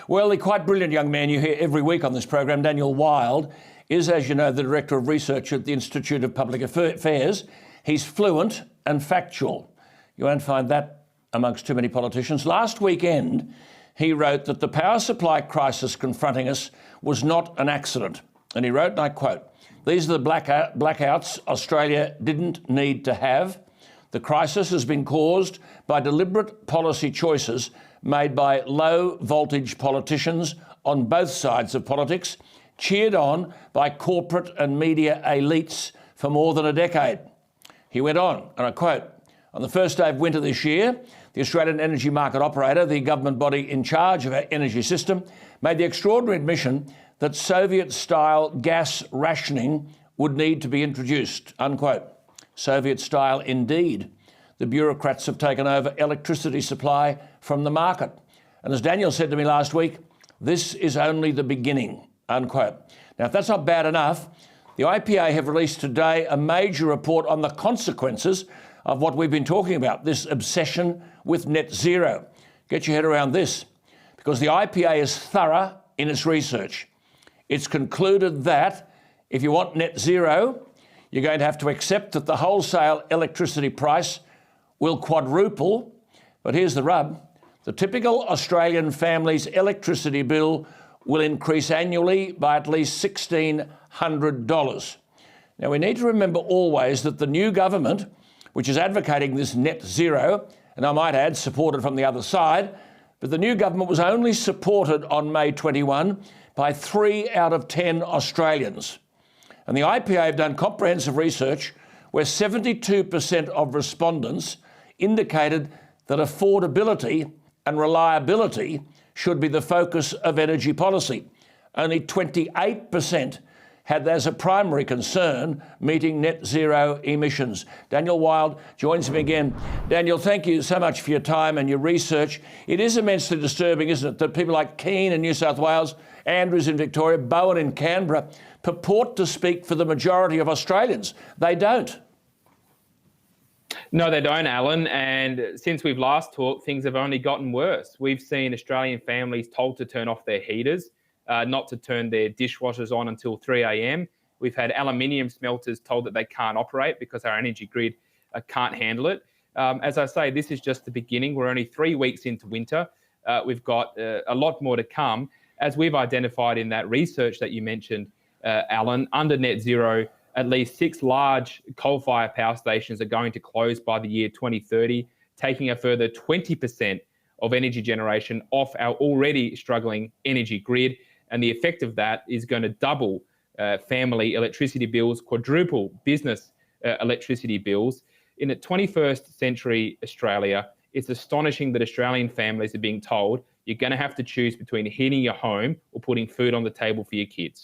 Well, the quite brilliant young man you hear every week on this program, Daniel Wild, is, as you know, the Director of Research at the Institute of Public Affairs. He's fluent and factual. You won't find that amongst too many politicians. Last weekend, he wrote that the power supply crisis confronting us was not an accident. And he wrote, and I quote, "These are the blackouts Australia didn't need to have. The crisis has been caused by deliberate policy choices made by low-voltage politicians on both sides of politics, cheered on by corporate and media elites for more than a decade." He went on, and I quote, "On the first day of winter this year, the Australian Energy Market Operator, the government body in charge of our energy system, made the extraordinary admission that Soviet-style gas rationing would need to be introduced," unquote. Soviet-style indeed. The bureaucrats have taken over electricity supply from the market. And as Daniel said to me last week, this is only the beginning, unquote. Now, if that's not bad enough, the IPA have released today a major report on the consequences of what we've been talking about, this obsession with net zero. Get your head around this, because the IPA is thorough in its research. It's concluded that if you want net zero, you're going to have to accept that the wholesale electricity price will quadruple. But here's the rub. The typical Australian family's electricity bill will increase annually by at least $1,600. Now, we need to remember always that the new government, which is advocating this net zero, and I might add, supported from the other side, but the new government was only supported on May 21 by 3 out of 10 Australians. And the IPA have done comprehensive research where 72% of respondents indicated that affordability and reliability should be the focus of energy policy. Only 28% had as a primary concern meeting net zero emissions. Daniel Wild joins me again. Daniel, thank you so much for your time and your research. It is immensely disturbing, isn't it, that people like Keane in New South Wales, Andrews in Victoria, Bowen in Canberra purport to speak for the majority of Australians. They don't. No, they don't, Alan. And since we've last talked, things have only gotten worse. We've seen Australian families told to turn off their heaters, not to turn their dishwashers on until 3 a.m. We've had aluminium smelters told that they can't operate because our energy grid can't handle it. As I say, this is just the beginning. We're only 3 weeks into winter. We've got a lot more to come. As we've identified in that research that you mentioned, Alan, under net zero, at least 6 large coal-fired power stations are going to close by the year 2030, taking a further 20% of energy generation off our already struggling energy grid. And the effect of that is going to double family electricity bills, quadruple business electricity bills. In the 21st century Australia, it's astonishing that Australian families are being told you're going to have to choose between heating your home or putting food on the table for your kids.